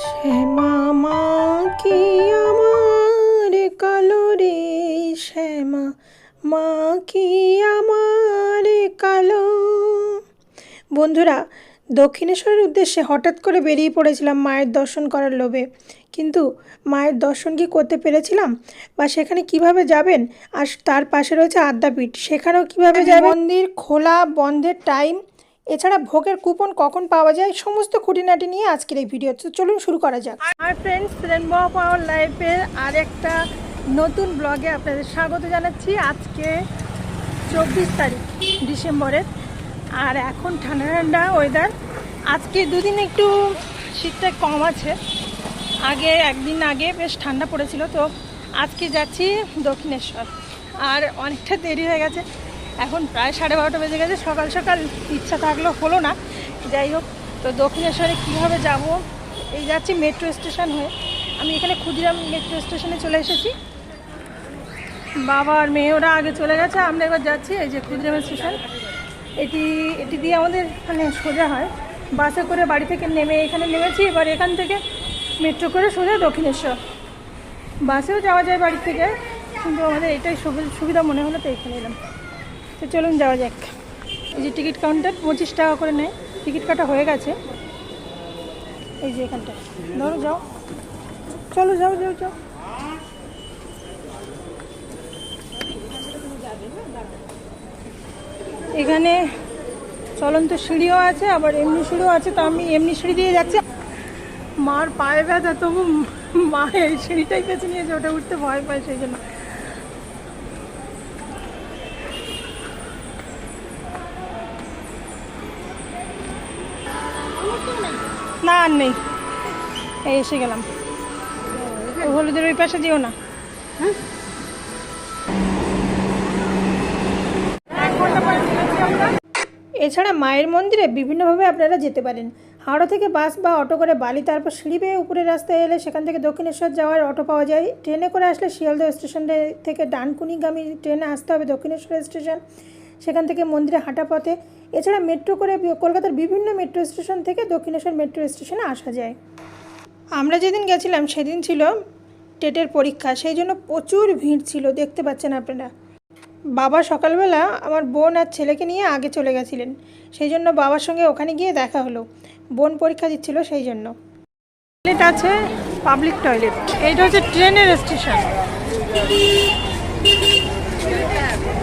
শ্যামা মা কি আমার কালো রে, শ্যামা মা কি আমার কালো। বন্ধুরা, দক্ষিণেশ্বরের উদ্দেশ্যে হঠাৎ করে বেরিয়ে পড়েছিলাম মায়ের দর্শন করার লোভে, কিন্তু মায়ের দর্শন কি করতে পেরেছিলাম, বা সেখানে কিভাবে যাবেন, আর তার পাশে রয়েছে আদ্যাপীঠ, সেখানেও কিভাবে যাবেন, মন্দির খোলা বন্ধের টাইম, এছাড়া ভোগের কুপন কখন পাওয়া যায়, সমস্ত খুঁটিনাটি নিয়ে আজকের এই ভিডিও। তো চলুন শুরু করা যাক। আর ফ্রেন্ডস, রেনবো অফ আওয়ার লাইফের আরেকটা নতুন ব্লগে আপনাদের স্বাগত জানাচ্ছি। আজকে 24 তারিখ ডিসেম্বরের, আর এখন ঠান্ডা ঠান্ডা ওয়েদার। আজকে দুদিন একটু শীতটা কম আছে, একদিন আগে বেশ ঠান্ডা পড়েছিল। তো আজকে যাচ্ছি দক্ষিণেশ্বর, আর অনেকটা দেরি হয়ে গেছে, এখন প্রায় 12:30 বেজে গেছে। সকাল সকাল ইচ্ছা থাকলেও হলো না। যাই হোক, তো দক্ষিণেশ্বরে কীভাবে যাব, এই যাচ্ছি মেট্রো স্টেশন হয়ে। আমি এখানে ক্ষুদিরাম মেট্রো স্টেশনে চলে এসেছি, বাবা আর মেয়ে ওরা আগে চলে গেছে, আমরা এবার যাচ্ছি। এই যে ক্ষুদিরাম স্টেশন, এটি দিয়ে আমাদের মানে সোজা হয় বাসে করে, বাড়ি থেকে নেমে এখানে নেমেছি। এবার এখান থেকে মেট্রো করে সোজা দক্ষিণেশ্বর। বাসেও যাওয়া যায় বাড়ি থেকে, কিন্তু আমাদের এটাই সুবিধা মনে হলো, তো এখানে এলাম। তো চলুন যাওয়া যাক। এই যে টিকিট কাউন্টার, 25 টাকা করে নেয়, টিকিট কাটা হয়ে গেছে। এই যে এখানটা ধরো, যাও, চলো, যাও যাও যাও। এখানে চলন্ত সিঁড়িও আছে, আবার এমনি সিঁড়িও আছে। তো আমি এমনি সিঁড়ি দিয়ে যাচ্ছি। মার পায়ে ব্যথা, তবু মা এই সিঁড়িটাই পেছে নিয়েছে, ওটা উঠতে ভয় পায়, সেই জন্য। না আর নেই, এই এসে গেলাম। হলুদের ওই পাশে যেও না। এছাড়া মায়ের মন্দিরে বিভিন্নভাবে আপনারা যেতে পারেন। হাওড়া থেকে বাস বা অটো করে বালি, তারপর সিঁড়ি বেয়ে উপরের রাস্তায় এলে সেখান থেকে দক্ষিণেশ্বর যাওয়ার অটো পাওয়া যায়। ট্রেনে করে আসলে শিয়ালদহ স্টেশন থেকে ডানকুনিগামী ট্রেনে আসতে হবে দক্ষিণেশ্বর স্টেশন, সেখান থেকে মন্দিরে হাঁটা পথে। এছাড়া মেট্রো করে কলকাতার বিভিন্ন মেট্রো স্টেশন থেকে দক্ষিণেশ্বর মেট্রো স্টেশনে আসা যায়। আমরা যেদিন গেছিলাম সেদিন ছিল টেটের পরীক্ষা, সেই জন্য প্রচুর ভিড় ছিল, দেখতে পাচ্ছেন আপনারা। বাবা সকালবেলা আমার বোন আর ছেলেকে নিয়ে আগে চলে গেছিলেন, সেই জন্য বাবার সঙ্গে ওখানে গিয়ে দেখা হলো। বোন পরীক্ষা দিচ্ছিল, সেই জন্য। টয়লেট আছে, পাবলিক টয়লেট। এইটা হচ্ছে ট্রেনের স্টেশন।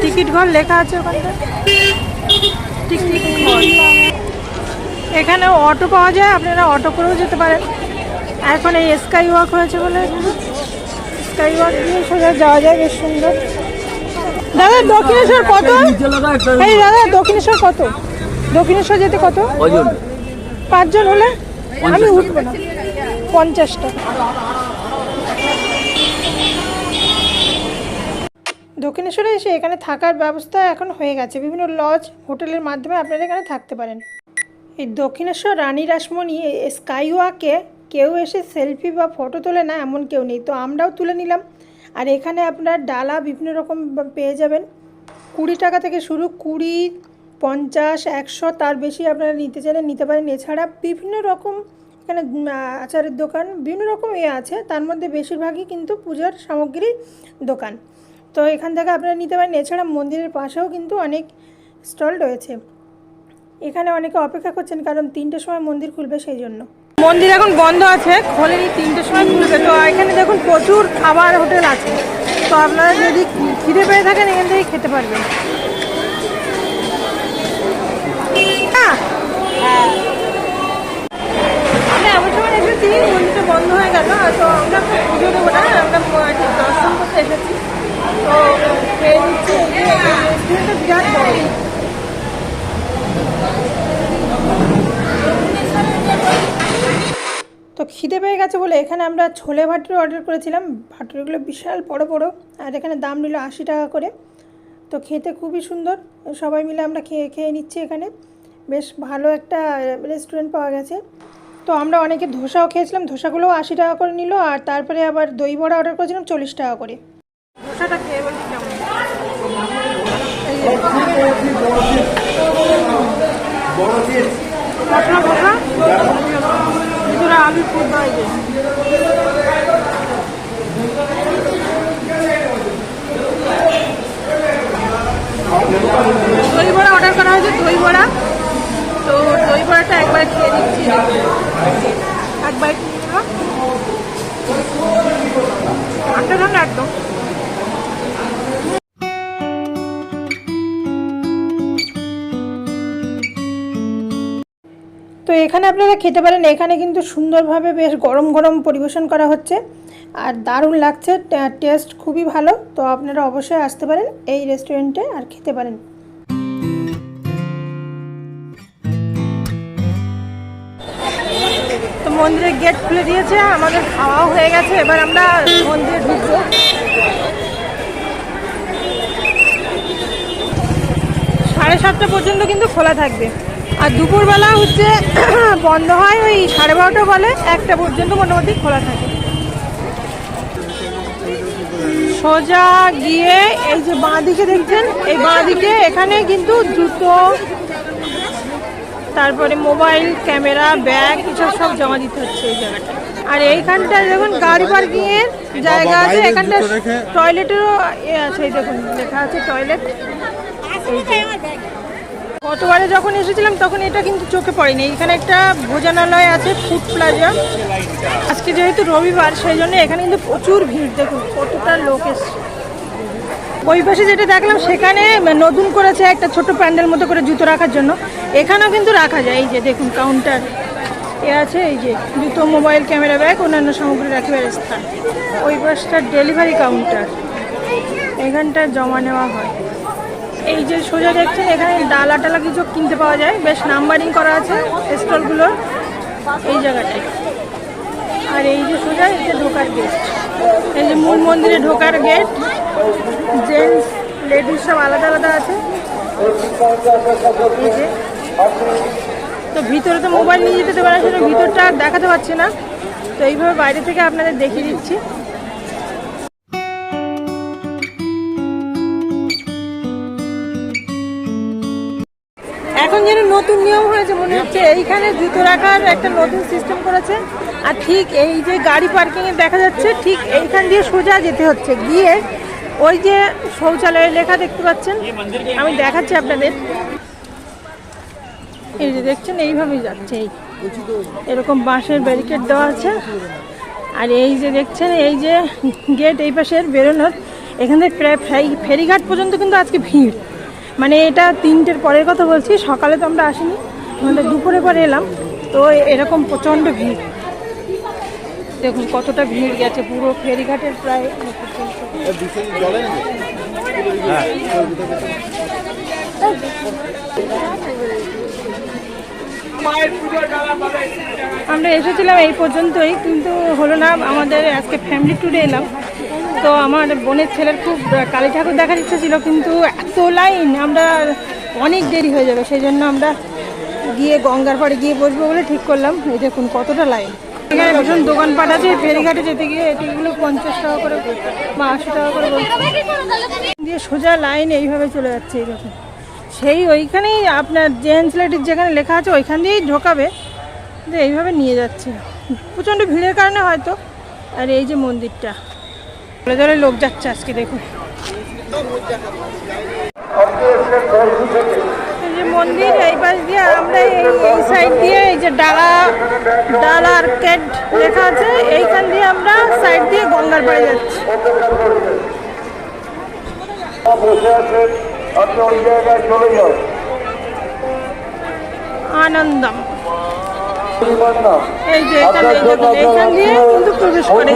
টিকিট ঘর লেখা আছে ওখানটা, টিকিট ঘর। এখানে অটো পাওয়া যায়, আপনারা অটো করেও যেতে পারেন। এখন এই স্কাই ওয়াক হয়েছে বলে স্কাই ওয়াক দিয়ে সোজা যাওয়া যায়, বেশ সুন্দর। দাদা, দক্ষিণেশ্বর কত? এই দাদা, দক্ষিণেশ্বর কত? দক্ষিণেশ্বর যেতে কত? 5 জন হলে আমি উঠবো না, 50 টাকা। দক্ষিণেশ্বরে এসে এখানে থাকার ব্যবস্থা এখন হয়ে গেছে, বিভিন্ন লজ হোটেলের মাধ্যমে আপনারা এখানে থাকতে পারেন। এই দক্ষিণেশ্বর রানী রাসমণি স্কাই ওয়াকে কেউ এসে সেলফি বা ফটো তোলে না, এমন কেউ নেই। তো আমরাও তুলে নিলাম। আর এখানে আপনার ডালা বিভিন্ন রকম পেয়ে যাবেন, 20 টাকা থেকে শুরু, 20, 50, 100, তার বেশি আপনারা নিতে চাইলে নিতে পারেন। এছাড়া বিভিন্ন রকম এখানে আচারের দোকান, বিভিন্ন রকম আছে, তার মধ্যে বেশিরভাগই কিন্তু পূজার সামগ্রীর দোকান। তো এখান থেকে আপনারা নিতে পারেন। এছাড়া মন্দিরের পাশেও কিন্তু অনেক স্টল রয়েছে। এখানে অনেকে অপেক্ষা করছেন, কারণ 3টের সময় মন্দির খুলবে, সেই জন্য। মন্দির এখন বন্ধ আছে, খোলেনি, 3টের সময় খুলবে। তো এখানে দেখুন প্রচুর খাবার হোটেল আছে, তো আপনারা যদি খিদে পেয়ে থাকেন এখান থেকে খেতে পারবেন। আমরা এমন সময় এসেছি, মন্দিরটা বন্ধ হয়ে গেল, তো আমরা পুজো দেবো না, আমরা দর্শন করতে এসেছি। তো খেয়ে নিচ্ছি, বিরাট বড়। তো খিদে পেয়ে গেছে বলে এখানে আমরা ছোলে ভাটুরে অর্ডার করেছিলাম। ভাটুরেগুলো বিশাল বড় বড়, আর এখানে দাম নিল 80 টাকা করে। তো খেতে খুবই সুন্দর, সবাই মিলে আমরা খেয়ে নিচ্ছি। এখানে বেশ ভালো একটা রেস্টুরেন্ট পাওয়া গেছে। তো আমরা অনেকে ধোসাও খেয়েছিলাম, ধোসাগুলোও 80 টাকা করে নিল। আর তারপরে আবার দই বড়া অর্ডার করেছিলাম 40 টাকা করে। ধোসাটা খেয়ে বলছি কেমন। মশলা ধোসা, বন্ধুরা আলুর ফুড বাজে। দই বড়া অর্ডার করা হয়েছে, দই বড়া। তো দই বড়াটা একবার খেয়ে দিচ্ছি, একবার ঠান্ডা ঠান্ডা একদম। তো এখানে আপনারা খেতে পারেন, এখানে কিন্তু সুন্দরভাবে বেশ গরম গরম পরিবেশন করা হচ্ছে আর দারুণ লাগছে, টেস্ট খুবই ভালো। তো আপনারা অবশ্যই আসতে পারেন এই রেস্টুরেন্টে আর খেতে পারেন। তো মন্দিরের গেট খুলে দিয়েছে, আমাদের খাওয়াও হয়ে গেছে, এবার আমরা মন্দিরে ঢুকবো। 7:30 পর্যন্ত কিন্তু খোলা থাকবে, আর দুপুরবেলা হচ্ছে বন্ধ হয় ওই 12:30 বলে 1টা পর্যন্ত মোটামুটি খোলা থাকে। সোজা গিয়ে এই যে বাঁ দিকে দেখছেন, এই বাঁ দিকে এখানে কিন্তু জুতো, তারপরে মোবাইল, ক্যামেরা, ব্যাগ এসব সব জমা দিতে হচ্ছে এই জায়গাটা। আর এইখানটায় দেখুন গাড়ি পার্কিং এর জায়গা আছে, এখানটা টয়লেটেরও আছে, এই দেখুন লেখা আছে টয়লেট। গতবারে যখন এসেছিলাম তখন এটা কিন্তু চোখে পড়েনি। এখানে একটা ভোজনালয় আছে, ফুড প্লাজা। আজকে যেহেতু রবিবার সেই জন্য এখানে কিন্তু প্রচুর ভিড়, দেখুন কতটা লোক এসছে। ওই পাশে যেটা দেখলাম সেখানে নতুন করেছে একটা ছোট প্যান্ডেল মতো করে জুতো রাখার জন্য, এখানেও কিন্তু রাখা যায়। এই যে দেখুন কাউন্টার এ আছে, এই যে জুতো, মোবাইল, ক্যামেরা, ব্যাগ, অন্যান্য সামগ্রী রাখবার স্থান। ওই পাশটা ডেলিভারি কাউন্টার, এখানটা জমা নেওয়া হয়। এই যে সোজা দেখছেন এখানে ডালা টালা কিছু কিনতে পাওয়া যায়, বেশ নাম্বারিং করা আছে স্টলগুলোর এই জায়গাটায়। আর এই যে সোজা এই যে ঢোকার গেট, এই যে মূল মন্দিরে ঢোকার গেট, জেন্টস লেডিস সব আলাদা আলাদা আছে। এই যে তো ভিতরে তো মোবাইল নিয়ে যেতে পারে, সেটা ভিতরটা দেখাতে পারছে না, তো এইভাবে বাইরে থেকে আপনাদের দেখিয়ে দিচ্ছি। এখন যেন নতুন নিয়ম হয়েছে মনে হচ্ছে, এইখানে জুতো রাখার একটা নতুন সিস্টেম করেছে। আর ঠিক এই যে গাড়ি পার্কিংয়ে দেখা যাচ্ছে, ঠিক এইখান দিয়ে সোজা যেতে হচ্ছে, গিয়ে ওই যে শৌচালয়ের লেখা দেখতে পাচ্ছেন, আমি দেখাচ্ছি আপনাদের। এই যে দেখছেন এইভাবেই যাচ্ছে, এই এরকম বাঁশের ব্যারিকেড দেওয়া আছে। আর এই যে দেখছেন এই যে গেট এই পাশের বেরোনোর, এখান থেকে প্রায় ফেরিঘাট পর্যন্ত কিন্তু আজকে ভিড়। মানে এটা 3টের পরের কথা বলছি, সকালে তো আমরা আসিনি, আমাদের দুপুরে পরে এলাম, তো এরকম প্রচণ্ড ভিড়। দেখুন কতটা ভিড় গেছে পুরো ফেরিঘাটের প্রায়। আমরা এসেছিলাম এই পর্যন্তই, কিন্তু হলো না, আমাদের আজকে ফ্যামিলি ট্যুরে এলাম। তো আমার বোনের ছেলের খুব কালী ঠাকুর দেখার ইচ্ছা ছিল, কিন্তু এত লাইন, আমরা অনেক দেরি হয়ে যাবে, সেই জন্য আমরা গিয়ে গঙ্গার পাড়ে গিয়ে বসবো বলে ঠিক করলাম। এই দেখুন কতটা লাইন, এখানে ভীষণ দোকানপাট আছে। ফেরিঘাটে যেতে গিয়ে এটিগুলো 50 টাকা করে বা 80 টাকা করে দিয়ে সোজা লাইন এইভাবে চলে যাচ্ছে। এই দেখুন সেই ওইখানেই আপনার জেন্টস লেডিস যেখানে লেখা আছে ওইখান দিয়েই ঢোকাবে, যে এইভাবে নিয়ে যাচ্ছে, প্রচণ্ড ভিড়ের কারণে হয়তো। আর এই যে মন্দিরটা, জলে জলে লোক যাচ্ছে আজকে, দেখুন এই যে মন্দির। এই পাশ দিয়ে আমরা এই সাইড দিয়ে, এই যে ডালা আর্কেড লেখা আছে, এইখান দিয়ে আমরা সাইড দিয়ে গঙ্গার পাড়ে যাচ্ছি। আনন্দম, এই যে এখানে এইখান দিয়ে কিন্তু প্রবেশ করে,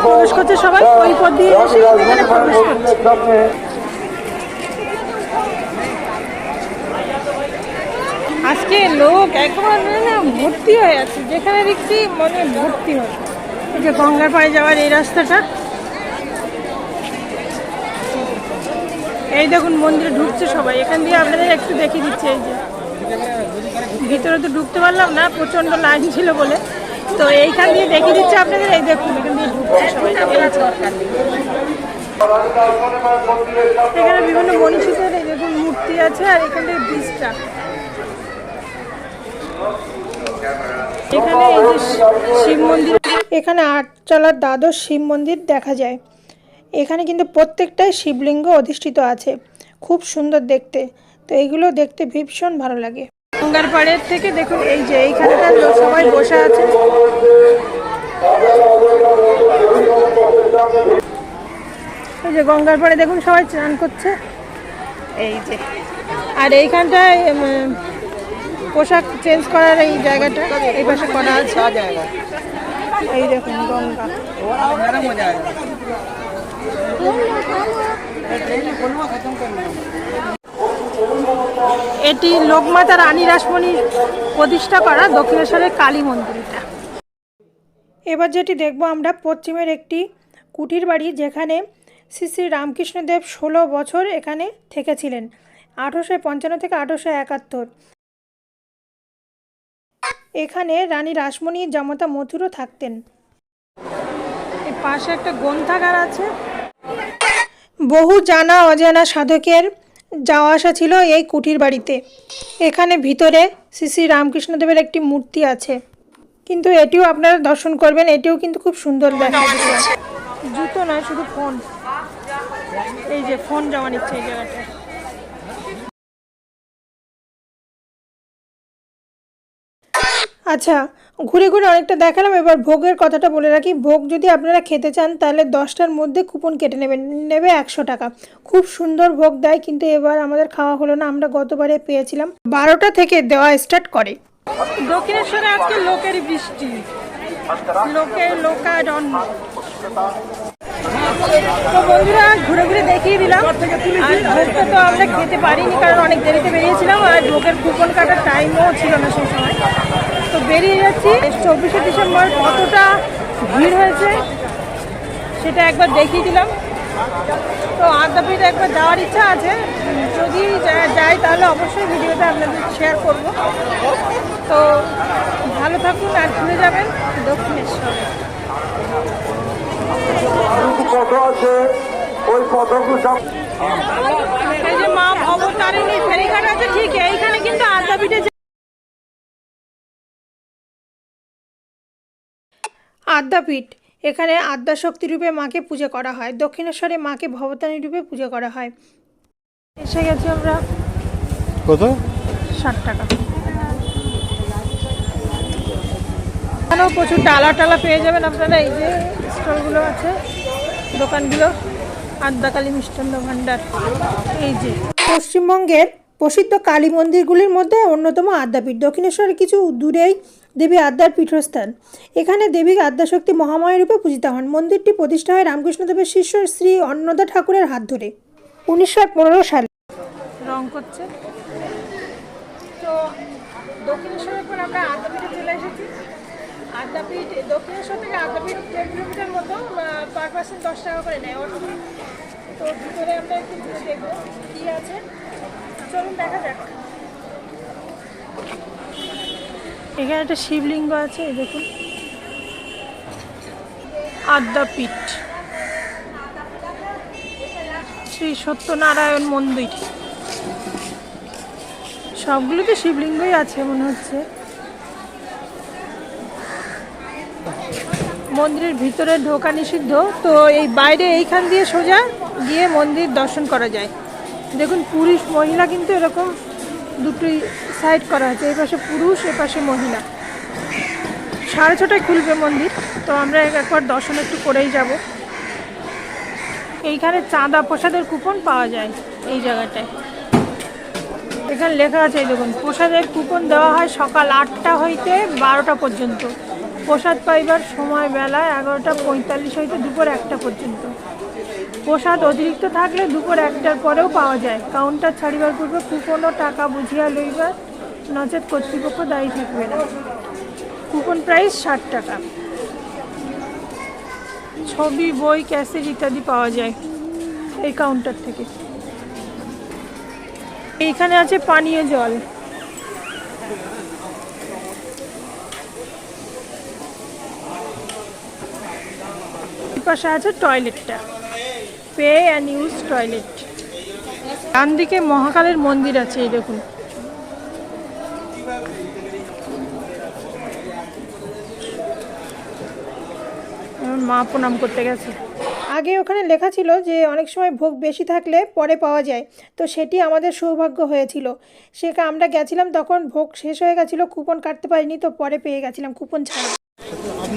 প্রবেশ করছে সবাই, ওই পথ দিয়ে এসে এখানে প্রবেশ করছে। আজকে লোক একেবারে না ভর্তি হয়ে আছে, যেখানে দেখছি মনে ভর্তি হয়। এই যে গঙ্গার পাড়ে যাওয়ার এই রাস্তাটা, এই দেখুন মন্দিরে ঢুকছে সবাই, এখান দিয়ে আপনাদের একটু দেখিয়ে দিচ্ছে। এই যে ভিতরে তো ঢুকতে পারলাম না, প্রচণ্ড লাইন ছিল বলে, তো এইখান দিয়ে দেখিয়ে দিচ্ছে আপনাদের। এই দেখুন এখান দিয়ে ঢুকছে সবাই। এখানে বিভিন্ন মনীষীদের এই দেখুন মূর্তি আছে, আর এখান থেকে ব্রিজটা। এখানে এই যে শিব মন্দির, এখানে আটচালার দ্বাদশ শিব মন্দির দেখা যায়। এখানে কিন্তু প্রত্যেকটাই শিবলিঙ্গ অধিষ্ঠিত আছে, খুব সুন্দর দেখতে। তো এইগুলো দেখতে ভীষণ ভালো লাগে। গঙ্গার পাড়ের থেকে দেখুন এই যে এইখানকার লোক সবাই বসে আছে। এই যে গঙ্গার পাড়ে দেখুন সবাই স্নান করছে এই যে। আর এইখানটায় পোশাক চেঞ্জ করার এই জায়গাটা এই পাশে করা আছে। এই দেখুন গঙ্গা। এটি লোকমাতা রানী রাসমণির প্রতিষ্ঠা করা দক্ষিণেশ্বরের কালী মন্দিরটা। এবার যেটি দেখবো আমরা পশ্চিমের একটি কুটির বাড়ি, যেখানে শ্রী শ্রী রামকৃষ্ণদেব 16 বছর এখানে থেকেছিলেন, 1855 থেকে 1871। এখানে রানী রাসমণির জামাতা মথুরও থাকতেন। এই পাশে একটা গ্রন্থাগার আছে। বহু জানা অজানা সাধকের যাওয়া আসা ছিল এই কুটির বাড়িতে। এখানে ভিতরে শ্রী শ্রী রামকৃষ্ণদেবের একটি মূর্তি আছে, কিন্তু এটিও আপনারা দর্শন করবেন। এটিও কিন্তু খুব সুন্দর দেখা যাচ্ছে। জুতো নয়, শুধু ফোন। এই যে ফোন জমা নিচ্ছে এই জায়গাটায়। আচ্ছা, ঘুরে ঘুরে অনেকটা দেখালাম। এবার ভোগের কথাটা বলে রাখি। ভোগ যদি আপনারা খেতে চান তাহলে 10টার মধ্যে কুপন কেটে নেবে 100 টাকা। খুব সুন্দর ভোগ দেয়, কিন্তু এবার আমাদের খাওয়া হলো না। আমরা গতবারে পেয়েছিলাম। 12টা থেকে দেওয়া স্টার্ট করে। দক্ষিণেশ্বরে আজকে লোকের বৃষ্টি, লোকারণ্য। তো বন্ধুরা ঘুরে ঘুরে দেখিয়ে দিলাম। আর ভোগটা তো আমরা খেতে পারিনি, কারণ অনেক দেরিতে বেরিয়েছিলাম আর ভোগের কুপন কাটার টাইমও ছিল না সেই সময়। তো বেরিয়ে যাচ্ছি। 24শে ডিসেম্বর কতটা ভিড় হয়েছে সেটা একবার দেখিয়ে দিলাম। তো আদ্যাপীঠ একবার যাওয়ার ইচ্ছা আছে, যদি যাই তাহলে অবশ্যই ভিডিওটা আপনাদের শেয়ার করব। তো ভালো থাকুন আর ঘুরে যাবেন দক্ষিণেশ্বর। এই যে মা ভবতারিণী ফেরিঘাট আছে ঠিক এইখানে, কিন্তু আদ্যাপীঠে আদ্যাপীঠ, এখানে আদ্যাশক্তি রূপে মাকে পূজা করা হয়। দক্ষিণেশ্বরে মাকে ভবতারিণী রূপে পূজা করা হয়। এসে গেছি আমরা। কত? 60 টাকা। এখানেও প্রচুর ডালা পেয়ে যাবেন আপনারা। এই যে স্টলগুলো আছে, দোকানগুলো, আদ্যাকালী মিষ্টান্ন ভাণ্ডার। এই যে পশ্চিমবঙ্গের প্রসিদ্ধ কালী মন্দিরগুলির মধ্যে অন্যতম আদ্যাপীঠ। দক্ষিণেশ্বরের কিছু দূরেই দেবী আদ্যার পীঠস্থান। এখানে দেবী আদ্যাশক্তি মহামায়া রূপে পূজিত হন। মন্দিরটি প্রতিষ্ঠা হয় রামকৃষ্ণদেবের শিষ্য শ্রী অন্নদা ঠাকুরের হাত ধরে 1915 সালে। রং করছে। তো দক্ষিণেশ্বরের পর আমরা আদ্যাপীঠে চলে এসেছি। আদ্যাপীঠ দক্ষিণেশ্বর থেকে আদ্যাপীঠ 10 কিলোমিটার মতো, পার পার্সন 10 টাকা করে নেয় অটো। তো ভিতরে আমরা একটু ঘুরে দেখবো কী আছে, চলুন দেখা যাক। এখানে একটা শিবলিঙ্গ আছে, এই দেখুন, আদ্যাপীঠ শ্রী সত্যনারায়ণ মন্দির। সবগুলোতে শিবলিঙ্গই আছে মনে হচ্ছে। মন্দিরের ভিতরে ঢোকা নিষিদ্ধ, তো এই বাইরে এইখান দিয়ে সোজা গিয়ে মন্দির দর্শন করা যায়। দেখুন পুরুষ মহিলা কিন্তু এরকম দুটোই সাইড করা আছে, এই পাশে পুরুষ এ পাশে মহিলা। 6:30টায় খুলবে মন্দির, তো আমরা একবার দর্শন একটু করেই যাব। এইখানে চাঁদা প্রসাদের কুপন পাওয়া যায় এই জায়গাটায়। এখানে লেখা আছে, এই দেখুন, প্রসাদের কুপন দেওয়া হয় সকাল 8টা হইতে 12টা পর্যন্ত। প্রসাদ পাইবার সময় বেলা 11:45 হইতে দুপুর 1টা পর্যন্ত। প্রসাদ অতিরিক্ত থাকলে দুপুর 1টার পরেও পাওয়া যায়। কাউন্টার ছাড়িবার পূর্বে কুপন ও টাকা বুঝিয়া লইবার, নচেত কর্তৃপক্ষ দায়ী থাকবে না। কুপন প্রাইস 60 টাকা। ছবি, বই, ক্যাসেট ইত্যাদি পাওয়া যায় এই কাউন্টার থেকে। এইখানে আছে পানীয় জল। পাশে আছে টয়লেটটা, পে অ্যান্ড ইউজ টয়লেট। ডান দিকে মহাকালের মন্দির আছে, এই দেখুন। আমার মা প্রণাম করতে গেছে। আগে ওখানে লেখা ছিল যে অনেক সময় ভোগ বেশি থাকলে পরে পাওয়া যায়, তো সেটি আমাদের সৌভাগ্য হয়েছিল। সেখানে আমরা গেছিলাম, তখন ভোগ শেষ হয়ে গেছিলো, কুপন কাটতে পারিনি, তো পরে পেয়ে গেছিলাম কুপন ছাড়া।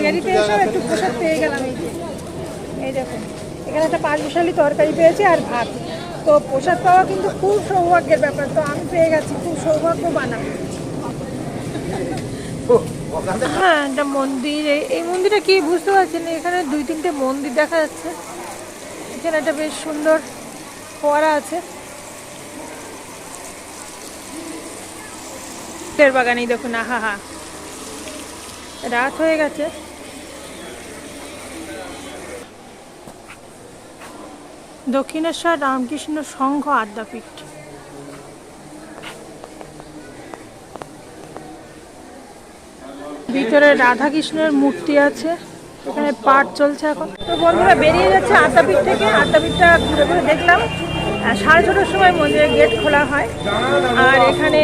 দেরিতে এসেও একটু প্রসাদ পেয়ে গেলাম। এই দেখুন, এখানে একটা 5 বিশালি তরকারি পেয়েছি আর ভাত। তো প্রসাদ পাওয়া কিন্তু খুব সৌভাগ্যের ব্যাপার, তো আমি পেয়ে গেছি, খুব সৌভাগ্যবান আমি। হ্যাঁ, একটা মন্দির। এই মন্দিরটা কি বুঝতে পারছি না, এখানে 2-3টে মন্দির দেখা যাচ্ছে। এখানে একটা বেশ সুন্দর ফোয়ারা আছে। বাগানেই দেখুন, আহা হা, রাত হয়ে গেছে। দক্ষিণেশ্বর রামকৃষ্ণ সংঘ আদ্যাপীঠ। ভিতরে রাধাকৃষ্ণের মূর্তি আছে, এখানে পাঠ চলছে এখন। তো বন্ধুরা বেরিয়ে যাচ্ছে আদ্যাপীঠ থেকে। আদ্যাপীঠটা ঘুরে ঘুরে দেখলাম। 6:30টার সময় মন্দিরের গেট খোলা হয়। আর এখানে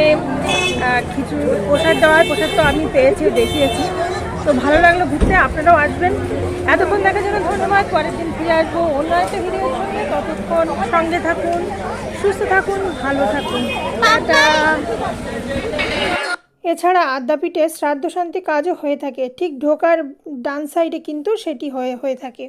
কিছু প্রসাদ দেওয়া হয়, প্রসাদ তো আমি পেয়েছি, দেখিয়েছি। তো ভালো লাগলো ঘুরতে, আপনারাও আসবেন। এতক্ষণ দেখার জন্য ধন্যবাদ। পরের দিন ফিরে আসবো অন্য একটা ভিডিওর সঙ্গে। ততক্ষণ সঙ্গে থাকুন, সুস্থ থাকুন, ভালো থাকুন, টাটা। এছাড়া আদ্যাপীঠে শ্রাদ্ধ শান্তি কাজও হয়ে থাকে, ঠিক ঢোকার ডান সাইডে কিন্তু সেটি হয়ে থাকে।